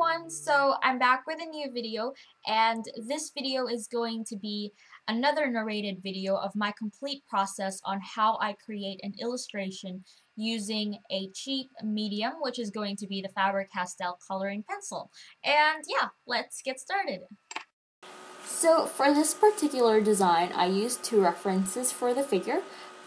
everyone, so I'm back with a new video, and this video is going to be another narrated video of my complete process on how I create an illustration using a cheap medium, which is going to be the Faber-Castell coloring pencil. And yeah, let's get started. So for this particular design, I used two references for the figure.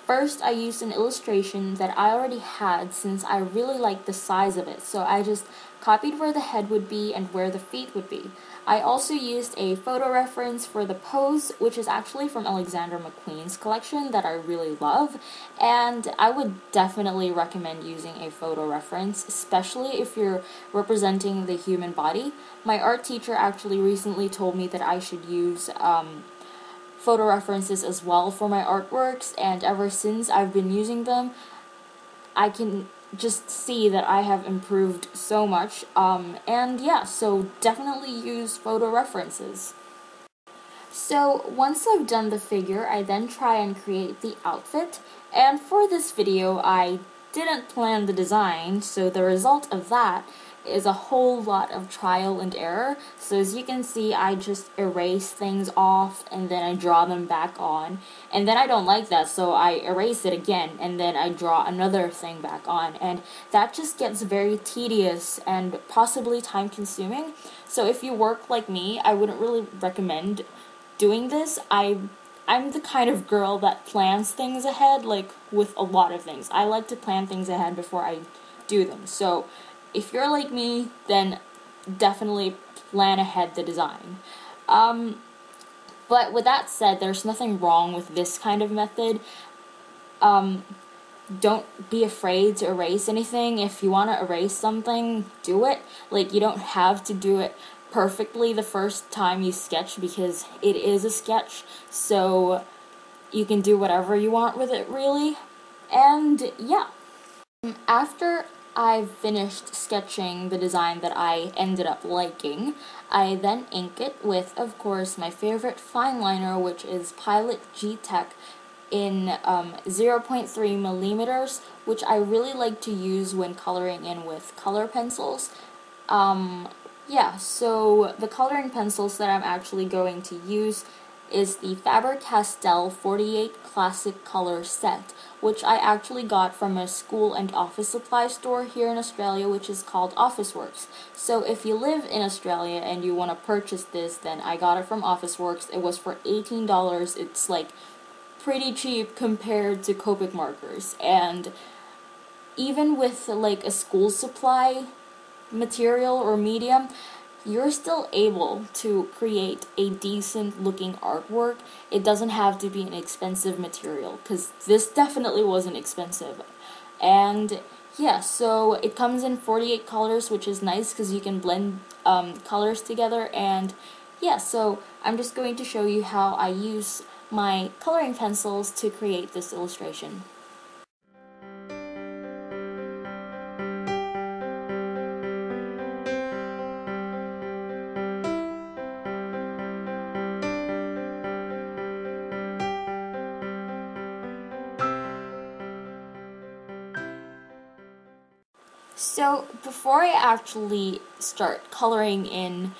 First, I used an illustration that I already had since I really liked the size of it, so I just copied where the head would be and where the feet would be. I also used a photo reference for the pose, which is actually from Alexander McQueen's collection that I really love, and I would definitely recommend using a photo reference, especially if you're representing the human body. My art teacher actually recently told me that I should use photo references as well for my artworks, and ever since I've been using them, I can just see that I have improved so much, and yeah, so definitely use photo references. So once I've done the figure, I then try and create the outfit, and for this video I didn't plan the design, so the result of that is a whole lot of trial and error. So as you can see, I just erase things off and then I draw them back on, and then I don't like that, so I erase it again and then I draw another thing back on, and that just gets very tedious and possibly time consuming. So if you work like me, I wouldn't really recommend doing this. I'm the kind of girl that plans things ahead, like with a lot of things. I like to plan things ahead before I do them. So if you're like me, then definitely plan ahead the design. But with that said, there's nothing wrong with this kind of method. Don't be afraid to erase anything. If you want to erase something, do it. Like, you don't have to do it perfectly the first time you sketch, because it is a sketch, so you can do whatever you want with it, really. And yeah, after I've finished sketching the design that I ended up liking, I then ink it with, of course, my favorite fineliner, which is Pilot G-Tech in 0.3 millimeters, which I really like to use when coloring in with color pencils. Yeah, so the coloring pencils that I'm actually going to use is the Faber-Castell 48 Classic Color Set, which I actually got from a school and office supply store here in Australia, which is called Officeworks. So if you live in Australia and you want to purchase this, then I got it from Officeworks. It was for $18. It's like pretty cheap compared to Copic markers, and even with like a school supply material or medium, you're still able to create a decent looking artwork. It doesn't have to be an expensive material, because this definitely wasn't expensive. And yeah, so it comes in 48 colors, which is nice because you can blend colors together. And yeah, so I'm just going to show you how I use my coloring pencils to create this illustration. So before I actually start coloring in,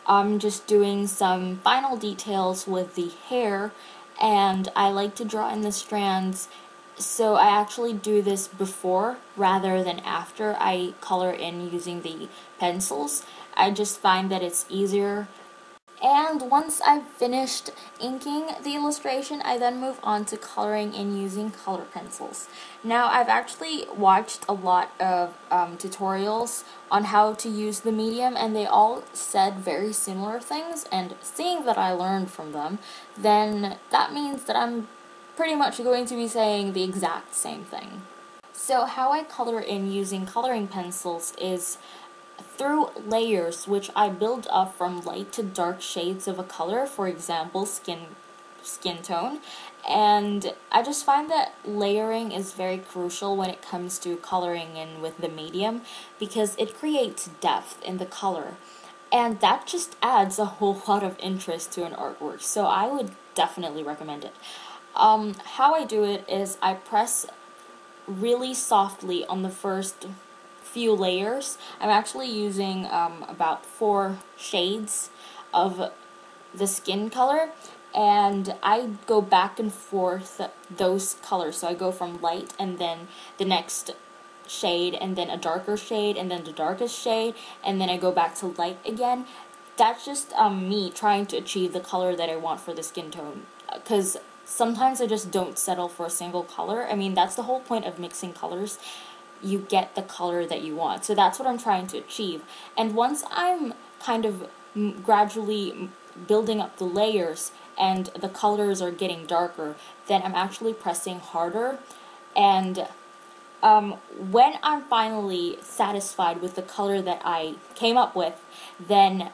I'm just doing some final details with the hair, and I like to draw in the strands, so I actually do this before rather than after I color in using the pencils. I just find that it's easier. And once I've finished inking the illustration, I then move on to coloring in using color pencils. Now, I've actually watched a lot of tutorials on how to use the medium, and they all said very similar things, and seeing that I learned from them, then that means that I'm pretty much going to be saying the exact same thing. So how I color in using coloring pencils is through layers, which I build up from light to dark shades of a color, for example, skin tone. And I just find that layering is very crucial when it comes to coloring in with the medium, because it creates depth in the color, and that just adds a whole lot of interest to an artwork, so I would definitely recommend it. How I do it is I press really softly on the first few layers. I'm actually using about 4 shades of the skin color, and I go back and forth those colors. So I go from light and then the next shade and then a darker shade and then the darkest shade, and then I go back to light again. That's just me trying to achieve the color that I want for the skin tone, because sometimes I just don't settle for a single color. I mean, that's the whole point of mixing colors. You get the color that you want. So that's what I'm trying to achieve. And once I'm kind of gradually building up the layers and the colors are getting darker, then I'm actually pressing harder. And when I'm finally satisfied with the color that I came up with, then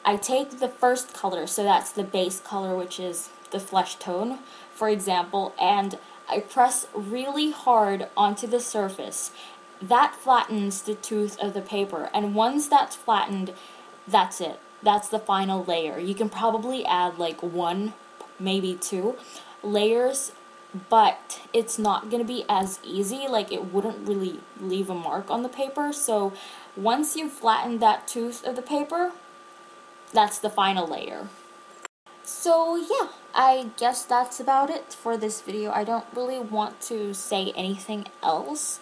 I take the first color, so that's the base color, which is the flesh tone, for example, and I press really hard onto the surface. That flattens the tooth of the paper, and once that's flattened, that's it. That's the final layer. You can probably add like 1, maybe 2 layers, but it's not going to be as easy. Like, it wouldn't really leave a mark on the paper. So once you've flattened that tooth of the paper, that's the final layer. So yeah, I guess that's about it for this video. I don't really want to say anything else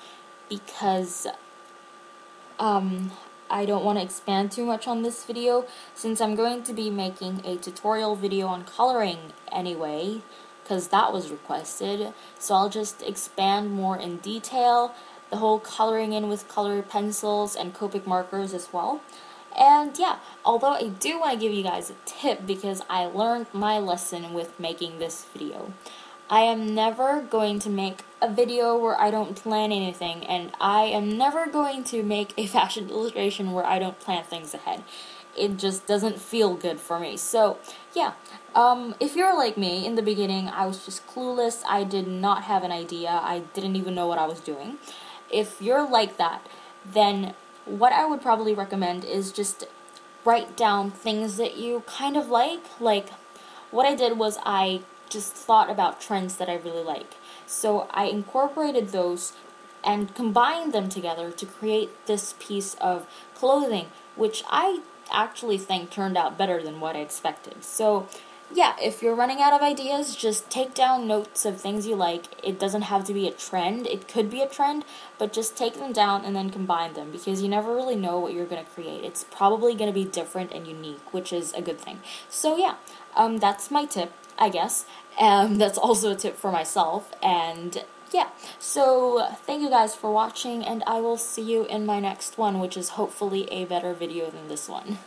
because I don't want to expand too much on this video, since I'm going to be making a tutorial video on coloring anyway, because that was requested. So I'll just expand more in detail, the whole coloring in with color pencils and Copic markers as well. And yeah, although I do want to give you guys a tip because I learned my lesson with making this video. I am never going to make a video where I don't plan anything, and I am never going to make a fashion illustration where I don't plan things ahead. It just doesn't feel good for me. So yeah, if you're like me, in the beginning I was just clueless. I did not have an idea. I didn't even know what I was doing. If you're like that, then what I would probably recommend is just write down things that you kind of like. Like, what I did was I just thought about trends that I really like. So I incorporated those and combined them together to create this piece of clothing, which I actually think turned out better than what I expected. So yeah, if you're running out of ideas, just take down notes of things you like. It doesn't have to be a trend. It could be a trend, but just take them down and then combine them, because you never really know what you're going to create. It's probably going to be different and unique, which is a good thing. So yeah, that's my tip, I guess. That's also a tip for myself. And yeah, so thank you guys for watching, and I will see you in my next one, which is hopefully a better video than this one.